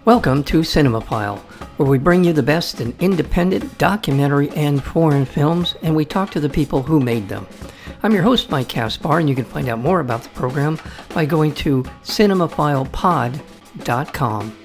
Welcome to Cinemophile, where we bring you the best in independent, documentary, and foreign films, and we talk to the people who made them. I'm your host, Mike Caspar, and you can find out more about the program by going to cinemophilepod.com.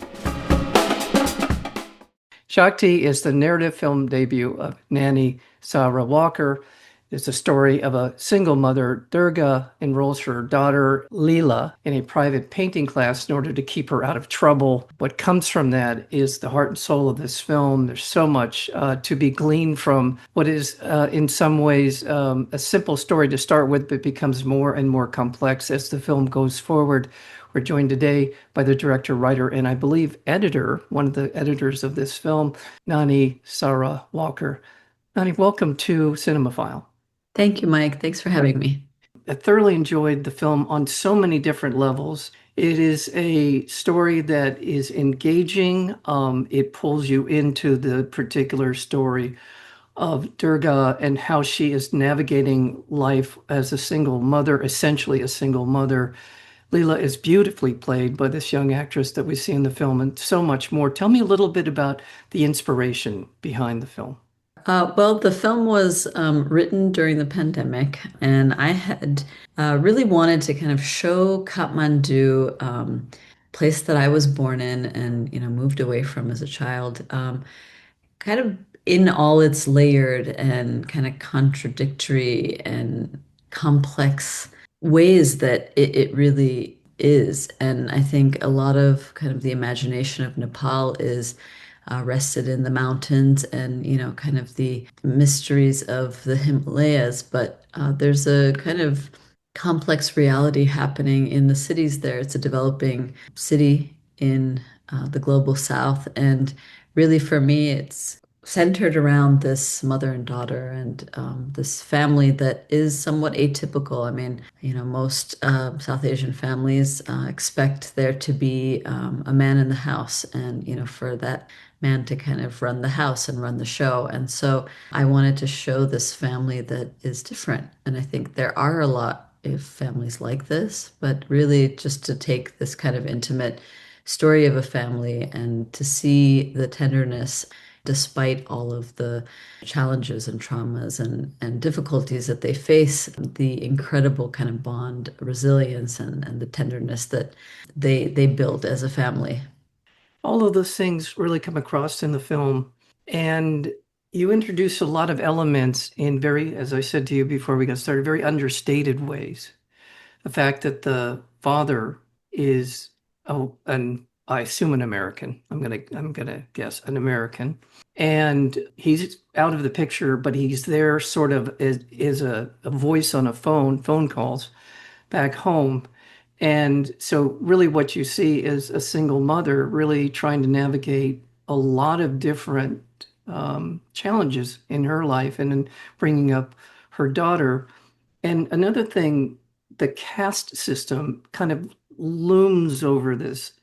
Shakti is the narrative film debut of Nani Sahra Walker. It's a story of a single mother. Durga enrolls her daughter, Lila, in a private painting class in order to keep her out of trouble. What comes from that is the heart and soul of this film. There's so much to be gleaned from what is, in some ways, a simple story to start with, but becomes more and more complex as the film goes forward. We're joined today by the director, writer, and I believe editor, one of the editors of this film, Nani Sahra Walker. Nani, welcome to Cinemophile. Thank you, Mike. Thanks for having me. I thoroughly enjoyed the film on so many different levels. It is a story that is engaging. It pulls you into the particular story of Durga and how she is navigating life as a single mother, essentially a single mother. Lila is beautifully played by this young actress that we see in the film, and so much more. Tell me a little bit about the inspiration behind the film. Well, the film was written during the pandemic, and I had really wanted to kind of show Kathmandu, place that I was born in and moved away from as a child, kind of in all its layered and kind of contradictory and complex ways that it really is. And I think a lot of kind of the imagination of Nepal is rested in the mountains and, kind of the mysteries of the Himalayas. But there's a kind of complex reality happening in the cities there. It's a developing city in the global south. And really, for me, it's centered around this mother and daughter and this family that is somewhat atypical. I mean, most South Asian families expect there to be a man in the house and, for that man to kind of run the house and run the show. And so I wanted to show this family that is different. And I think there are a lot of families like this, but really just to take this kind of intimate story of a family and to see the tenderness despite all of the challenges and traumas and difficulties that they face, the incredible kind of bond, resilience, and the tenderness that they build as a family. All of those things really come across in the film, and you introduce a lot of elements in very, as I said to you before we got started, very understated ways. The fact that the father is, I assume an American. I'm gonna guess an American, and he's out of the picture, but he's there sort of as a voice on a phone calls back home. And so really what you see is a single mother really trying to navigate a lot of different challenges in her life and in bringing up her daughter. And another thing, the caste system kind of looms over this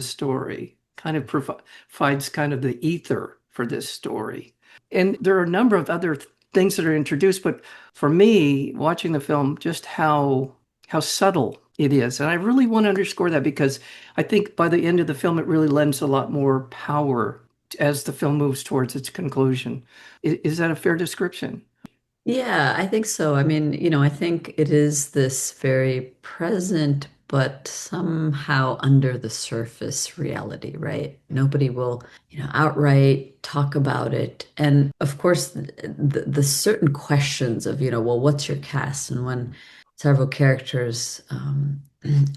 story, kind of provides kind of the ether for this story. And there are a number of other things that are introduced, but for me, watching the film, just how subtle it is. And I really want to underscore that because I think by the end of the film, it really lends a lot more power as the film moves towards its conclusion. Is that a fair description? Yeah, I think so. I mean, I think it is this very present, but somehow under the surface reality, right? Nobody will, outright talk about it. And of course, the certain questions of, well, what's your caste? And when several characters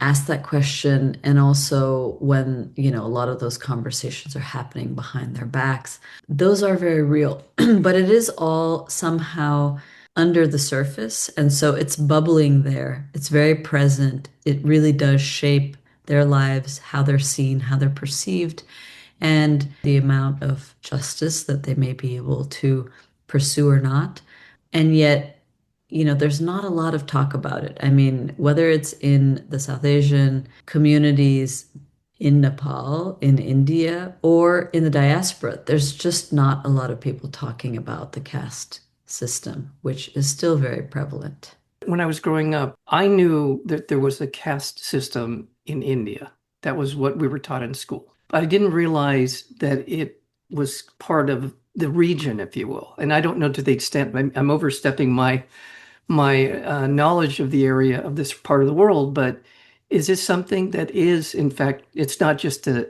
ask that question, and also when, a lot of those conversations are happening behind their backs, those are very real. But it is all somehow under the surface. And so it's bubbling there. It's very present. It really does shape their lives, how they're seen, how they're perceived, and the amount of justice that they may be able to pursue or not. And yet, there's not a lot of talk about it. I mean, whether it's in the South Asian communities, in Nepal, in India, or in the diaspora, there's just not a lot of people talking about the caste system, which is still very prevalent. When I was growing up, I knew that there was a caste system in India. That was what we were taught in school. I didn't realize that it was part of the region, if you will. And I don't know to the extent I'm overstepping my knowledge of the area of this part of the world, but is this something that is, in fact, it's not just a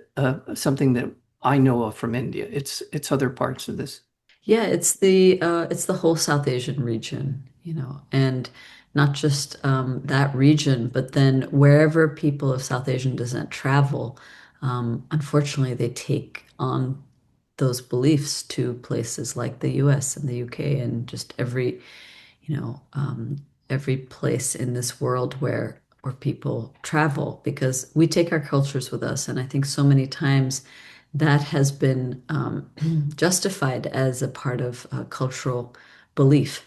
something that I know of from India. It's other parts of this. Yeah, it's the whole South Asian region, you know, and not just that region, but then wherever people of South Asian descent travel, unfortunately, they take on those beliefs to places like the US and the UK and just every, you know, every place in this world where people travel because we take our cultures with us. And I think so many times that has been justified as a part of cultural belief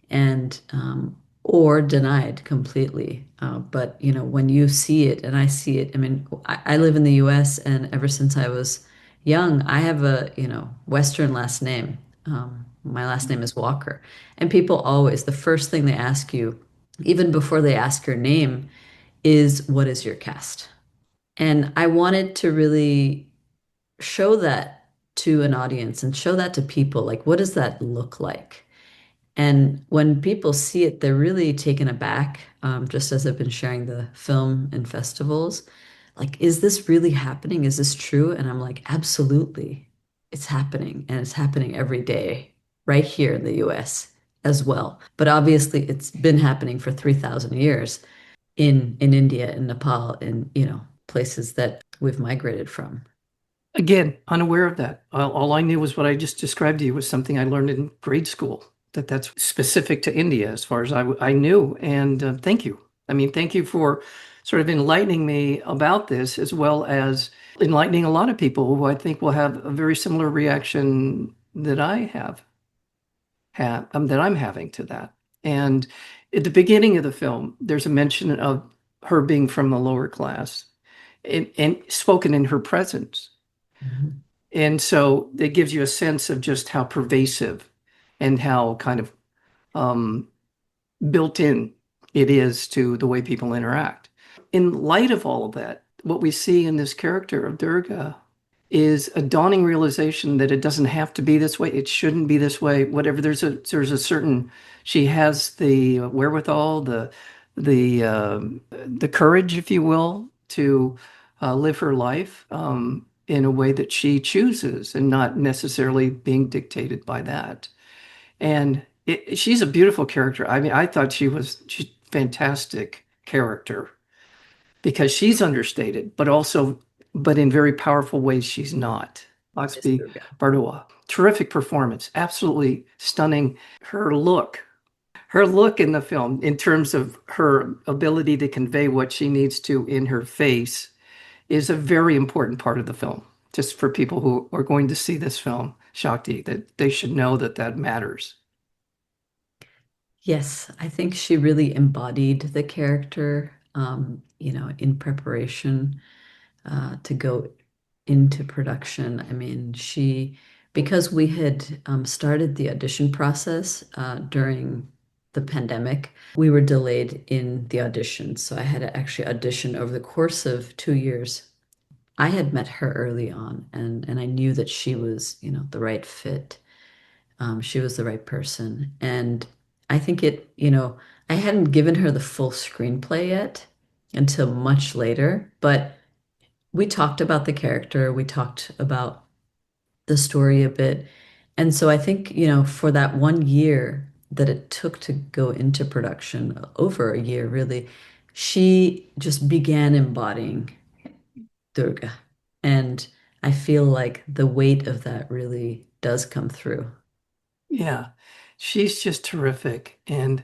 and or denied completely. But you know, when you see it, and I see it, I mean, I live in the U.S. and ever since I was young, I have a Western last name. My last name is Walker, and people always the first thing they ask you, even before they ask your name, is what is your caste? And I wanted to really show that to an audience and show that to people, like what does that look like? And when people see it, they're really taken aback, just as I've been sharing the film in festivals. Like, is this really happening? Is this true? And I'm like, absolutely. It's happening. And it's happening every day, right here in the US as well. But obviously, it's been happening for 3,000 years in India and Nepal and, you know, places that we've migrated from. Again, unaware of that. All I knew was what I just described to you was something I learned in grade school, that's specific to India as far as I knew. And thank you. I mean, thank you for sort of enlightening me about this, as well as enlightening a lot of people who I think will have a very similar reaction that I that I'm having to that. And at the beginning of the film, there's a mention of her being from the lower class and spoken in her presence. Mhm. And so it gives you a sense of just how pervasive and how kind of um, built in it is to the way people interact. In light of all of that, what we see in this character of Durga is a dawning realization that it doesn't have to be this way. It shouldn't be this way. Whatever there's a certain she has the wherewithal, the courage, if you will, to live her life in a way that she chooses, and not necessarily being dictated by that. And she's a beautiful character. I mean, I thought she's fantastic character because she's understated, but in very powerful ways, she's not. Miss Oxby Durga. Bardawa, terrific performance, absolutely stunning. Her look in the film, in terms of her ability to convey what she needs to in her face, is a very important part of the film. Just for people who are going to see this film, Shakti, that they should know that that matters. Yes, I think she really embodied the character, you know, in preparation to go into production. I mean, because we had started the audition process during the pandemic, we were delayed in the audition. So I had to actually audition over the course of 2 years. I had met her early on, and I knew that she was, you know, the right fit. She was the right person. And I think I hadn't given her the full screenplay yet until much later, but we talked about the character, we talked about the story a bit. And so I think, you know, for that 1 year that it took to go into production, over a year really, she just began embodying Durga. And I feel like the weight of that really does come through. Yeah, she's just terrific. And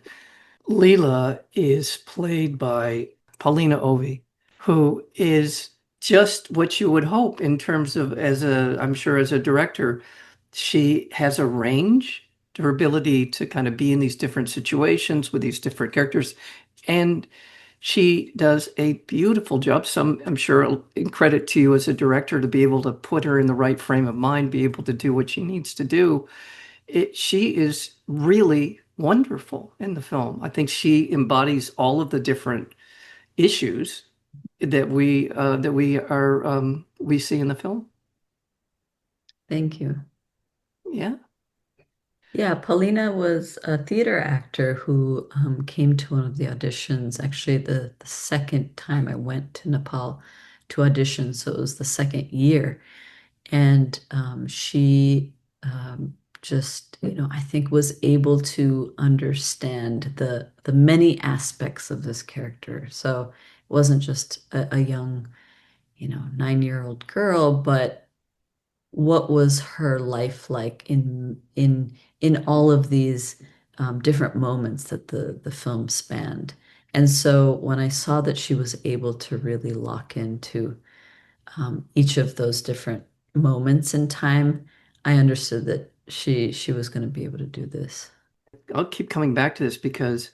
Lila is played by Paulina Ovi, who is just what you would hope in terms of, I'm sure as a director, she has a range, her ability to kind of be in these different situations with these different characters. And she does a beautiful job. I'm sure, in credit to you as a director to be able to put her in the right frame of mind, be able to do what she needs to do. She is really wonderful in the film. I think she embodies all of the different issues we see in the film. Thank you. Yeah. Yeah, Paulina was a theater actor who came to one of the auditions, actually the second time I went to Nepal to audition. So it was the second year. And she just, I think was able to understand the many aspects of this character. So it wasn't just a young, 9-year-old girl, but what was her life like in all of these different moments that the film spanned. And so when I saw that she was able to really lock into each of those different moments in time, I understood that she was going to be able to do this. I'll keep coming back to this because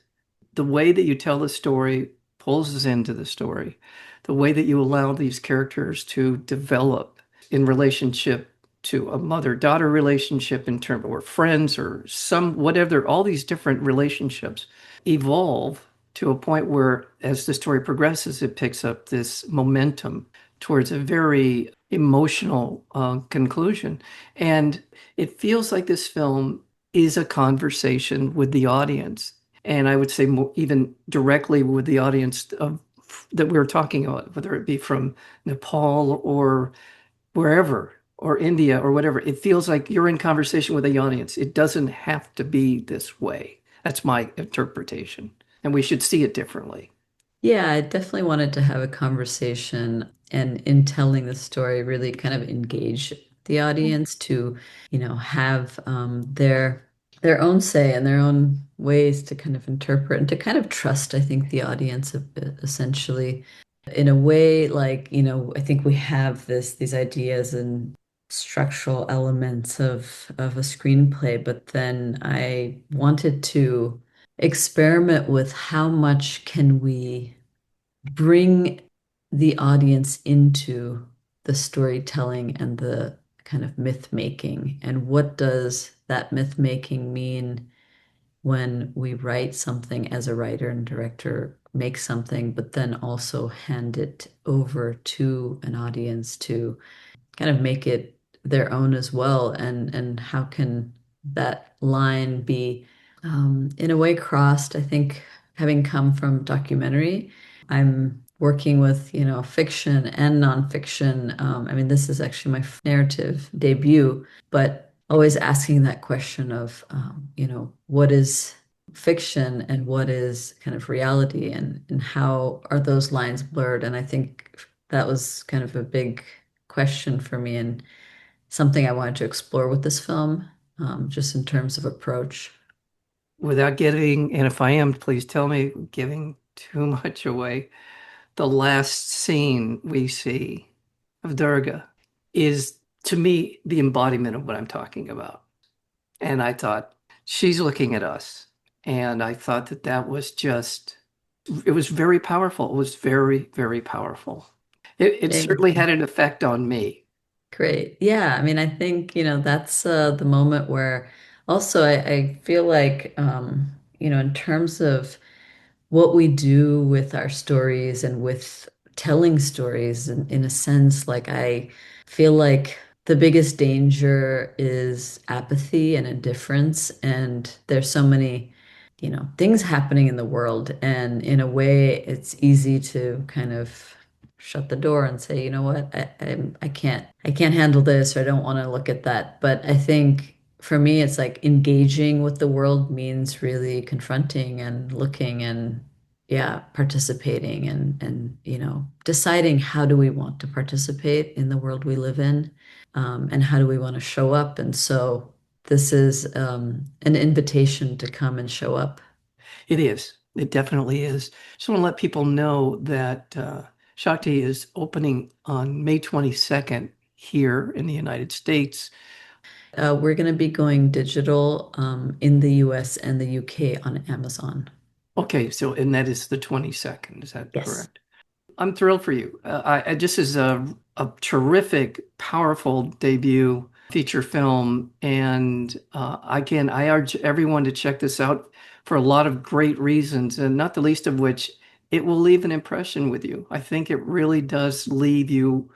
the way that you tell the story pulls us into the story. The way that you allow these characters to develop in relationship to a mother-daughter relationship in term or friends or some whatever, all these different relationships evolve to a point where as the story progresses, it picks up this momentum towards a very emotional conclusion. And it feels like this film is a conversation with the audience. And I would say more, even directly with the audience that we were talking about, whether it be from Nepal or wherever, or India or whatever. It feels like you're in conversation with the audience. It doesn't have to be this way. That's my interpretation. And we should see it differently. Yeah, I definitely wanted to have a conversation and in telling the story, really kind of engage the audience to, have their own say and their own ways to kind of interpret and to kind of trust, I think, the audience a bit, essentially. In a way, like, I think we have these ideas and structural elements of a screenplay, but then I wanted to experiment with how much can we bring the audience into the storytelling and the kind of myth making. And what does that myth making mean when we write something as a writer and director, make something, but then also hand it over to an audience to kind of make it their own as well? And how can that line be in a way crossed? I think having come from documentary, I'm working with, fiction and nonfiction. I mean, this is actually my narrative debut, but always asking that question of, what is fiction and what is kind of reality, and how are those lines blurred? And I think that was kind of a big question for me and something I wanted to explore with this film, just in terms of approach. Without giving, and if I am, please tell me, giving too much away. The last scene we see of Durga is, to me, the embodiment of what I'm talking about. And I thought, she's looking at us. And I thought that that was just, it was very powerful. It was very, very powerful. It Thank certainly you. had an effect on me. Great. Yeah, I mean, I think, that's the moment where also I feel like, in terms of what we do with our stories and with telling stories in a sense, like I feel like the biggest danger is apathy and indifference. And there's so many, things happening in the world. And in a way, it's easy to kind of shut the door and say, you know what, I can't handle this, or I don't want to look at that. But I think for me, it's like engaging with the world means really confronting and looking and yeah, participating and deciding how do we want to participate in the world we live in, and how do we want to show up. And so this is an invitation to come and show up. It is. It definitely is. Just want to let people know that Shakti is opening on May 22nd here in the United States. We're going to be going digital in the US and the UK on Amazon. Okay, so, and that is the 22nd. Is that Yes. correct? I'm thrilled for you. This is a terrific, powerful debut feature film, and I urge everyone to check this out for a lot of great reasons, and not the least of which it will leave an impression with you. I think it really does leave you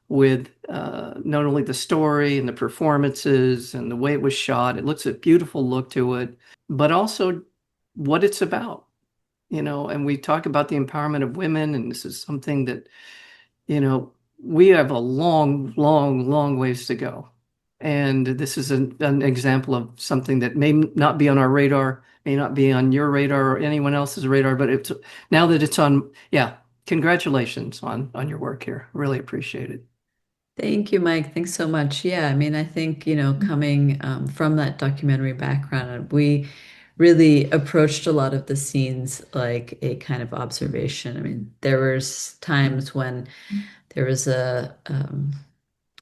with not only the story and the performances and the way it was shot. It looks a beautiful look to it, but also what it's about, and we talk about the empowerment of women, and this is something that, we have a long, long, long ways to go. And this is an example of something that may not be on our radar, may not be on your radar or anyone else's radar, but it's now that it's on, yeah, congratulations on your work here. Really appreciate it. Thank you, Mike. Thanks so much. Yeah, I mean, I think, coming from that documentary background, we really approached a lot of the scenes like a kind of observation. I mean, there was times when there was a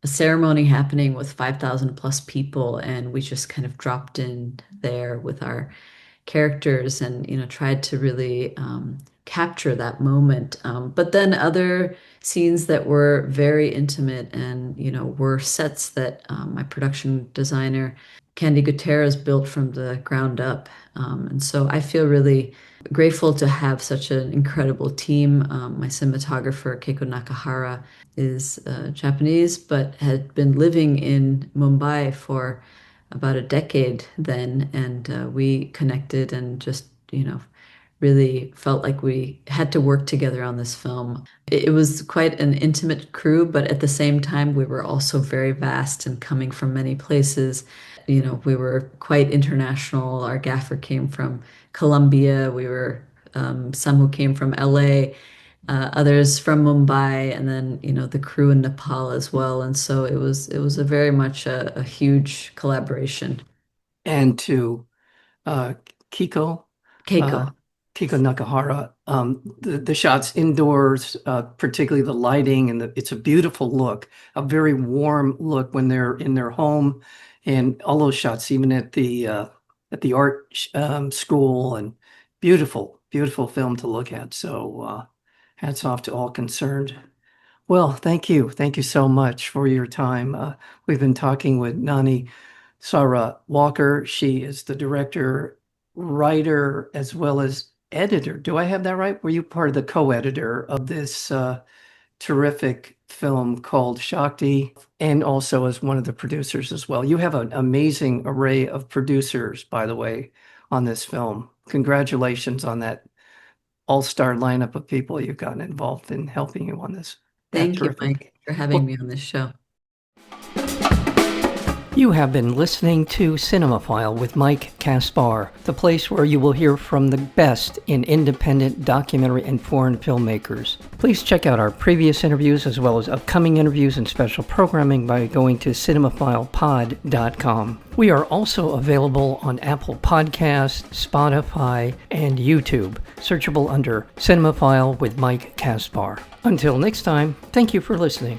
ceremony happening with 5,000 plus people, and we just kind of dropped in there with our characters and tried to really capture that moment. But then other scenes that were very intimate and were sets that my production designer Candy Gutierrez built from the ground up. And so I feel really grateful to have such an incredible team. My cinematographer Keiko Nakahara is Japanese, but had been living in Mumbai for about a decade then, and we connected and just, really felt like we had to work together on this film. It was quite an intimate crew, but at the same time, we were also very vast and coming from many places. We were quite international. Our gaffer came from Colombia. We were some who came from LA, others from Mumbai, and then the crew in Nepal as well. And so it was a very much a huge collaboration. And to uh, Kiko, Keiko. uh, Kiko Nakahara, the shots indoors, particularly the lighting and it's a beautiful look, a very warm look when they're in their home, and all those shots, even at the art school, and beautiful, beautiful film to look at. So hats off to all concerned. Well, thank you so much for your time. We've been talking with Nani Sahra Walker. She is the director, writer, as well as editor. Do I have that right? Were you part of the co-editor of this terrific film called Shakti, and also as one of the producers as well? You have an amazing array of producers, by the way, on this film. Congratulations on that all-star lineup of people you've gotten involved in helping you on this. Yeah, Thank you, terrific. Mike, for having Well, me on this show. you have been listening to Cinemaphile with Mike Kaspar, the place where you will hear from the best in independent documentary and foreign filmmakers. Please check out our previous interviews as well as upcoming interviews and special programming by going to cinemaphilepod.com. We are also available on Apple Podcasts, Spotify, and YouTube, searchable under Cinemaphile with Mike Kaspar. Until next time, thank you for listening.